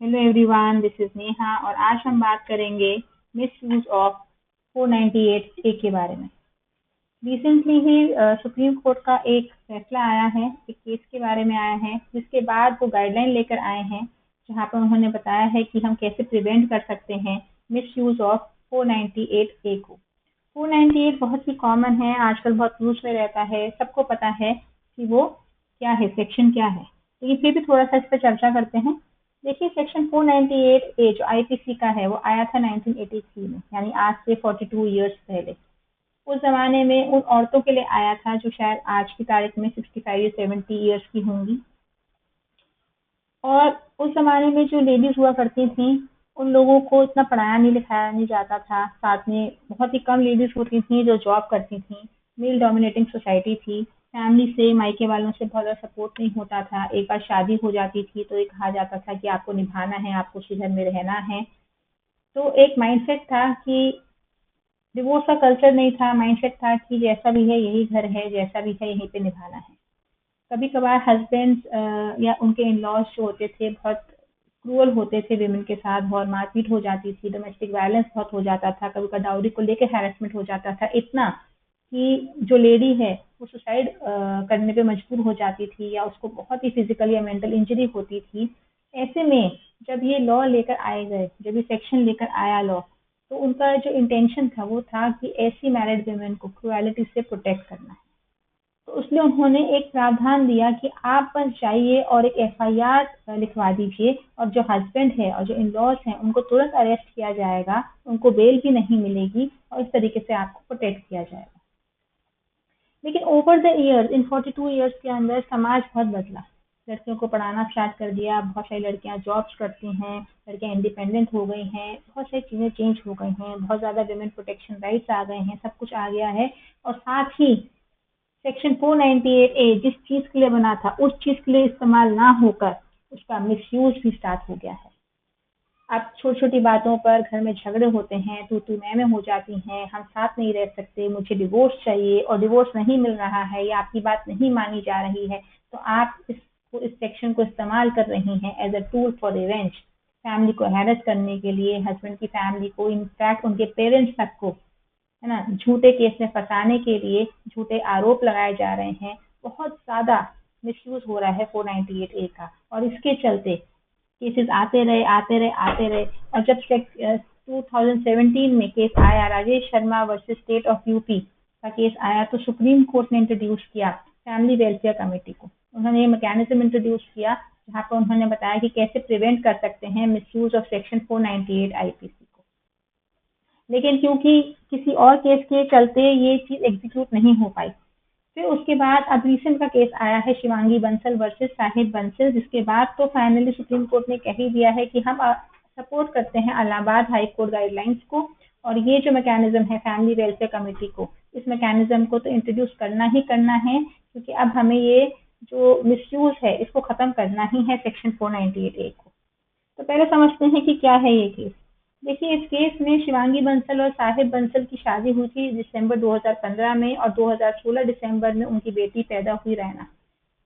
Hello everyone, this is Neha और आज हम बात करेंगे मिस यूज ऑफ 498 ए के बारे में। रिसेंटली ही सुप्रीम कोर्ट का एक फैसला आया है, एक केस के बारे में आया है, जिसके बाद वो गाइडलाइन लेकर आए हैं, जहां पर उन्होंने बताया है कि हम कैसे प्रिवेंट कर सकते हैं मिस यूज ऑफ 498 ए को। 498 बहुत ही कॉमन है, आजकल बहुत यूज में रहता है, सबको पता है कि वो क्या है, सेक्शन क्या है। लेकिन फिर भी थोड़ा सा इस पर चर्चा करते हैं। देखिए, सेक्शन 498 ए जो आईपीसी का है वो आया था 1983 में, यानी आज से 42 ईयर्स पहले। उस जमाने में उन औरतों के लिए आया था जो शायद आज की तारीख में 65 या 70 ईयर्स की होंगी। और उस ज़माने में जो लेडीज़ हुआ करती थीं, उन लोगों को इतना पढ़ाया नहीं लिखाया नहीं जाता था। साथ में बहुत ही कम लेडीज़ होती थीं जो जॉब करती थीं। मेल डोमिनेटिंग सोसाइटी थी। फैमिली से, मायके वालों से बहुत ज़्यादा सपोर्ट नहीं होता था। एक बार शादी हो जाती थी तो ये कहा जाता था कि आपको निभाना है, आपको उसी घर में रहना है। तो एक माइंडसेट था कि डिवोर्स का कल्चर नहीं था, माइंडसेट था कि जैसा भी है यही घर है, जैसा भी है यहीं पे निभाना है। कभी कभार हस्बैंड या उनके इन लॉज जो होते थे बहुत क्रूअल होते थे विमेन के साथ, बहुत मारपीट हो जाती थी, डोमेस्टिक वायलेंस बहुत हो जाता था, कभी कभी डाउरी को लेकर हैरेसमेंट हो जाता था, इतना कि जो लेडी है वो सुसाइड करने पे मजबूर हो जाती थी या उसको बहुत ही फिजिकल या मेंटल इंजरी होती थी। ऐसे में जब ये लॉ लेकर आए गए, जब ये सेक्शन लेकर आया लॉ, तो उनका जो इंटेंशन था वो था कि ऐसी मैरिड वुमेन को क्रुएलिटी से प्रोटेक्ट करना है। तो उसमें उन्होंने एक प्रावधान दिया कि आप बस जाइए और एक एफआईआर लिखवा दीजिए और जो हस्बैंड है और जो इन लॉज हैं उनको तुरंत अरेस्ट किया जाएगा, उनको बेल भी नहीं मिलेगी और इस तरीके से आपको प्रोटेक्ट किया जाएगा। लेकिन over the years, in 42 years के अंदर समाज बहुत बदला। लड़कियों को पढ़ाना स्टार्ट कर दिया, बहुत सारी लड़कियां जॉब्स करती हैं, लड़कियां इंडिपेंडेंट हो गई हैं, बहुत सारी चीज़ें चेंज हो गई हैं, बहुत ज़्यादा विमेन प्रोटेक्शन राइट्स आ गए हैं, सब कुछ आ गया है। और साथ ही सेक्शन 498 ए जिस चीज के लिए बना था उस चीज के लिए इस्तेमाल ना होकर उसका मिसयूज भी स्टार्ट हो गया है। अब छोटी छोटी बातों पर घर में झगड़े होते हैं, तू मैं हो जाती हैं, हम साथ नहीं रह सकते, मुझे डिवोर्स चाहिए और डिवोर्स नहीं मिल रहा है या आपकी बात नहीं मानी जा रही है, तो आप इस सेक्शन को इस्तेमाल कर रही हैं as a tool for revenge, family को हैरेस करने के लिए, हस्बैंड की फैमिली को, इनफैक्ट उनके पेरेंट्स तक को, है ना, झूठे केस में फंसाने के लिए झूठे आरोप लगाए जा रहे हैं। बहुत ज़्यादा मिसयूज हो रहा है 498 ए का और इसके चलते केसेस आते रहे आते रहे आते रहे। और जब 2017 में केस आया, Rajesh Sharma versus state of UP का केस आया, तो सुप्रीम कोर्ट ने इंट्रोड्यूस किया फैमिली वेलफेयर कमेटी को। उन्होंने ये मैकेनिज्म इंट्रोड्यूस किया जहाँ पर उन्होंने बताया कि कैसे प्रिवेंट कर सकते हैं मिसयूज ऑफ सेक्शन 498 आईपीसी को। लेकिन क्योंकि किसी और केस के चलते ये चीज़ एग्जीक्यूट नहीं हो पाई। फिर उसके बाद अब रिसेंट का केस आया है शिवांगी बंसल वर्सेस साहिब बंसल, जिसके बाद तो फाइनली सुप्रीम कोर्ट ने कह ही दिया है कि हम सपोर्ट करते हैं इलाहाबाद हाई कोर्ट गाइडलाइंस को। और ये जो मैकेनिज्म है फैमिली वेलफेयर कमेटी को, इस मैकेनिज्म को तो इंट्रोड्यूस करना ही करना है, क्योंकि अब हमें ये जो मिसयूज है इसको खत्म करना ही है सेक्शन 498 ए को। तो पहले समझते हैं कि क्या है ये केस। देखिए, इस केस में शिवांगी बंसल और साहिब बंसल की शादी हुई थी दिसंबर 2015 में और 2016 दिसंबर में उनकी बेटी पैदा हुई रैना।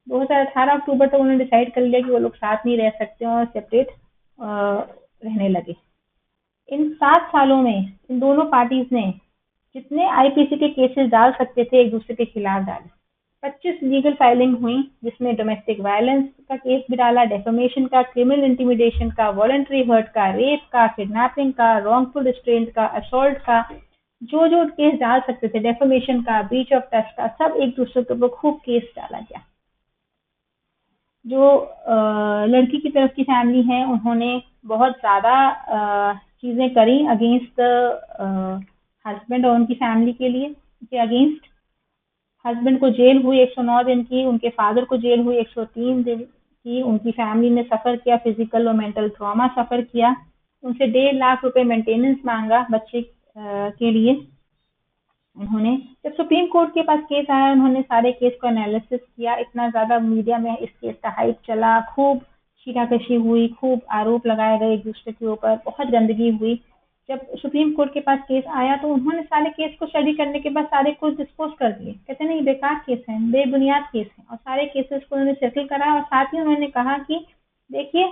2018 अक्टूबर तक उन्होंने डिसाइड कर लिया कि वो लोग साथ नहीं रह सकते और सेपरेट रहने लगे। इन 7 सालों में इन दोनों पार्टीज ने जितने आईपीसी के केसेस डाल सकते थे एक दूसरे के खिलाफ डाले। 25 लीगल फाइलिंग हुई, जिसमें डोमेस्टिक वायलेंस का केस भी डाला, डेफेमेशन का, क्रिमिनल इंटिमिडेशन का, वॉलंटरी हर्ट का, रेप का, किडनैपिंग का, रॉन्गफुल रिस्ट्रेंट का, असॉल्ट का, जो जो केस डाल सकते थे, डेफेमेशन का, ब्रीच ऑफ ट्रस्ट का, सब एक दूसरे के ऊपर खूब केस डाला गया। जो लड़की की तरफ की फैमिली है उन्होंने बहुत ज़्यादा चीज़ें करी अगेंस्ट हस्बैंड और उनकी फैमिली के लिए, के अगेंस्ट। हस्बैंड को जेल हुई 109 दिन की, उनके फादर को जेल हुई 103 दिन की, उनकी फैमिली ने सफ़र किया, फिजिकल और मेंटल ट्रॉमा सफ़र किया, उनसे 1.5 लाख रुपए मेंटेनेंस मांगा बच्चे के लिए। उन्होंने जब सुप्रीम कोर्ट के पास केस आया, उन्होंने सारे केस को एनालिसिस किया। इतना ज़्यादा मीडिया में इस केस का हाइप चला, खूब छीटाकशी हुई, खूब आरोप लगाए गए एक दूसरे के ऊपर, बहुत गंदगी हुई। जब सुप्रीम कोर्ट के पास केस आया तो उन्होंने सारे केस को स्टडी करने के बाद सारे कुछ डिस्पोज कर दिए। कहते नहीं, बेकार केस है, बेबुनियाद केस है, और सारे केसेस को उन्होंने सेटल करा। और साथ ही उन्होंने कहा कि देखिए,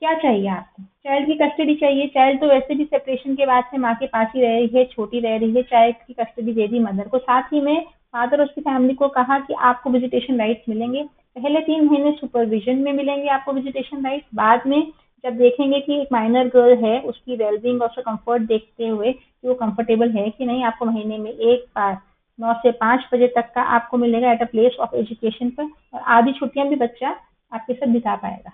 क्या चाहिए आपको? चाइल्ड की कस्टडी चाहिए। चाइल्ड तो वैसे भी सेपरेशन के बाद से माँ के पास ही रह रही है, छोटी रह रही है, चाइल्ड की कस्टडी दे दी मदर को। साथ ही में फादर और उसकी फैमिली को कहा कि आपको विजिटेशन राइट्स मिलेंगे। पहले 3 महीने सुपरविजन में मिलेंगे आपको विजिटेशन राइट्स। बाद में जब देखेंगे कि एक माइनर गर्ल है, उसकी वेलबींग और उसका कंफर्ट देखते हुए कि वो कंफर्टेबल है कि नहीं, आपको महीने में एक बार 9 से 5 बजे तक का आपको मिलेगा at a place of education पर, और आधी छुट्टियां भी बच्चा आपके साथ बिता पाएगा।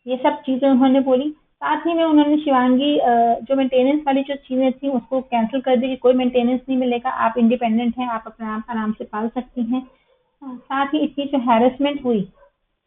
ये सब चीज़ें उन्होंने बोली। साथ ही में उन्होंने शिवांगी जो मेंटेनेंस वाली जो चीज़ें थी उसको कैंसिल कर दी कि कोई मेंटेनेंस नहीं मिलेगा, आप इंडिपेंडेंट हैं, आप अपना आप आराम से पाल सकती हैं। साथ ही इतनी जो हैरेसमेंट हुई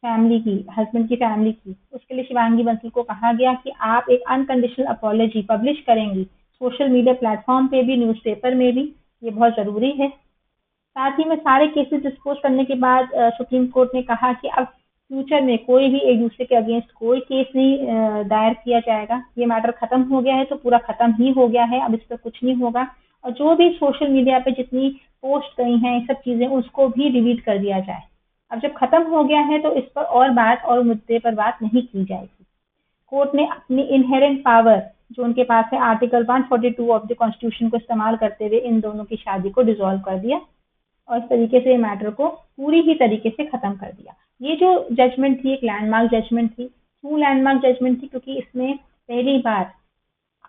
फैमिली की, हस्बैंड की फैमिली की, उसके लिए शिवांगी बंसल को कहा गया कि आप एक अनकंडीशनल अपॉलॉजी पब्लिश करेंगी, सोशल मीडिया प्लेटफॉर्म पे भी, न्यूज़पेपर में भी, ये बहुत ज़रूरी है। साथ ही में सारे केसेस डिस्पोज करने के बाद सुप्रीम कोर्ट ने कहा कि अब फ्यूचर में कोई भी एक दूसरे के अगेंस्ट कोई केस नहीं दायर किया जाएगा। ये मैटर खत्म हो गया है तो पूरा खत्म ही हो गया है, अब इस पर कुछ नहीं होगा। और जो भी सोशल मीडिया पे जितनी पोस्ट गई हैं ये सब चीज़ें, उसको भी डिलीट कर दिया जाए। अब जब खत्म हो गया है तो इस पर और बात और मुद्दे पर बात नहीं की जाएगी। कोर्ट ने अपनी इनहेरेंट पावर जो उनके पास है आर्टिकल 142 ऑफ द कॉन्स्टिट्यूशन को इस्तेमाल करते हुए इन दोनों की शादी को डिसॉल्व कर दिया और इस तरीके से मैटर को पूरी ही तरीके से खत्म कर दिया। ये जो जजमेंट थी एक लैंडमार्क जजमेंट थी। क्यों लैंडमार्क जजमेंट थी? क्योंकि इसमें पहली बार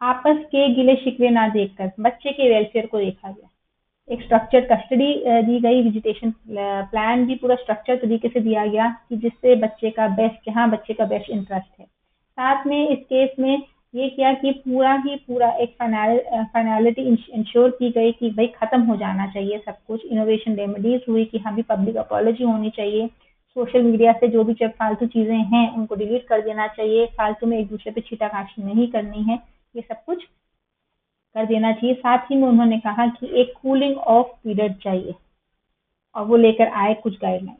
आपस के गिले शिकवे ना देखकर बच्चे के वेलफेयर को देखा गया। एक स्ट्रक्चर्ड कस्टडी दी गई, विजिटेशन प्लान भी पूरा स्ट्रक्चर तरीके से दिया गया कि जिससे बच्चे का बेस्ट, जहाँ बच्चे का बेस्ट इंटरेस्ट है। साथ में इस केस में ये किया कि पूरा ही पूरा एक फाइनलिटी इंश्योर की गई कि भाई खत्म हो जाना चाहिए सब कुछ। इनोवेशन रेमेडीज हुई कि हाँ भी पब्लिक अपॉलॉजी होनी चाहिए। सोशल मीडिया से जो भी जब फालतू चीज़ें हैं उनको डिलीट कर देना चाहिए। फालतू में एक दूसरे पे छीटाकाशी नहीं करनी है, ये सब कुछ कर देना चाहिए। साथ ही में उन्होंने कहा कि एक कूलिंग ऑफ पीरियड चाहिए और वो लेकर आए कुछ गाइडलाइंस।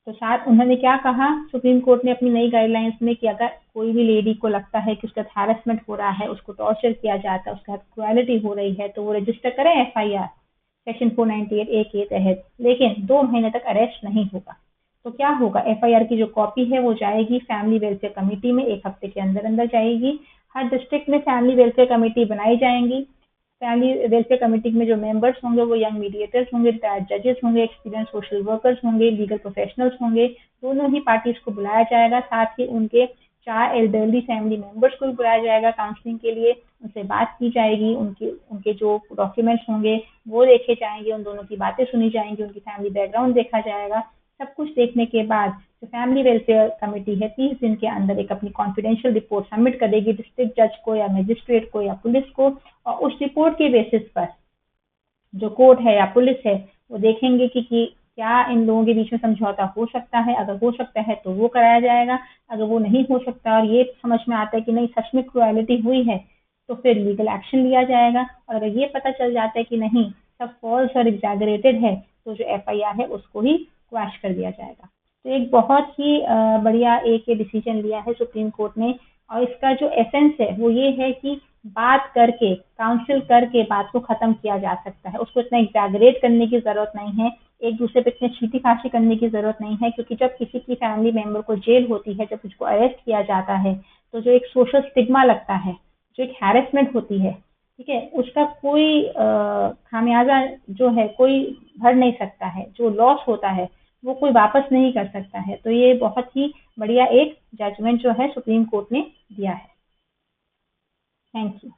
तो साथ उन्होंने क्या कहा, सुप्रीम कोर्ट ने अपनी नई गाइडलाइंस में कि अगर कोई भी लेडी को लगता है कि उसका हैरेसमेंट हो रहा है, उसको टॉर्चर किया जाता है, उसके साथ क्रुएलिटी हो रही है, तो वो रजिस्टर करें एफआईआर सेक्शन 498 ए के तहत। लेकिन 2 महीने तक अरेस्ट नहीं होगा। तो क्या होगा, एफआईआर की जो कॉपी है वो जाएगी फैमिली वेलफेयर कमेटी में, 1 हफ्ते के अंदर अंदर जाएगी। हर डिस्ट्रिक्ट में फैमिली वेलफेयर कमेटी बनाई जाएंगी। फैमिली वेलफेयर कमेटी में जो मेंबर्स होंगे वो यंग मीडिएटर्स होंगे, रिटायर्ड जजेस होंगे, एक्सपीरियंस सोशल वर्कर्स होंगे, लीगल प्रोफेशनल्स होंगे। दोनों ही पार्टीज को बुलाया जाएगा। साथ ही उनके 4 एल्डरली फैमिली मेंबर्स को भी बुलाया जाएगा काउंसलिंग के लिए। उनसे बात की जाएगी, उनके उनके जो डॉक्यूमेंट्स होंगे वो देखे जाएंगे, उन दोनों की बातें सुनी जाएंगी, उनकी फैमिली बैकग्राउंड देखा जाएगा। सब कुछ देखने के बाद जो फैमिली वेलफेयर कमेटी है 30 दिन के अंदर एक अपनी कॉन्फिडेंशियल रिपोर्ट सबमिट करेगी डिस्ट्रिक्ट जज को या मजिस्ट्रेट को या पुलिस को। और उस रिपोर्ट के बेसिस पर जो कोर्ट है या पुलिस है वो देखेंगे कि क्या इन लोगों के बीच में समझौता हो सकता है। अगर हो सकता है तो वो कराया जाएगा। अगर वो नहीं हो सकता और ये समझ में आता है कि नहीं सच में क्रुएलिटी हुई है तो फिर लीगल एक्शन लिया जाएगा। और अगर ये पता चल जाता है कि नहीं सब फॉल्स और एग्जैगरेटेड है तो जो एफआईआर है उसको ही क्वैश कर दिया जाएगा। तो एक बहुत ही बढ़िया एक डिसीजन लिया है सुप्रीम कोर्ट ने। और इसका जो एसेंस है वो ये है कि बात करके, काउंसिल करके बात को खत्म किया जा सकता है। उसको इतना एग्जैगरेट करने की जरूरत नहीं है, एक दूसरे पे इतने छीटी खाशी करने की जरूरत नहीं है। क्योंकि जब किसी की फैमिली मेंबर को जेल होती है, जब उसको अरेस्ट किया जाता है, तो जो एक सोशल स्टिग्मा लगता है, जो एक हैरेसमेंट होती है, ठीक है, उसका कोई खामियाजा जो है कोई भर नहीं सकता है। जो लॉस होता है वो कोई वापस नहीं कर सकता है। तो ये बहुत ही बढ़िया एक जजमेंट जो है सुप्रीम कोर्ट ने दिया है। Thank you.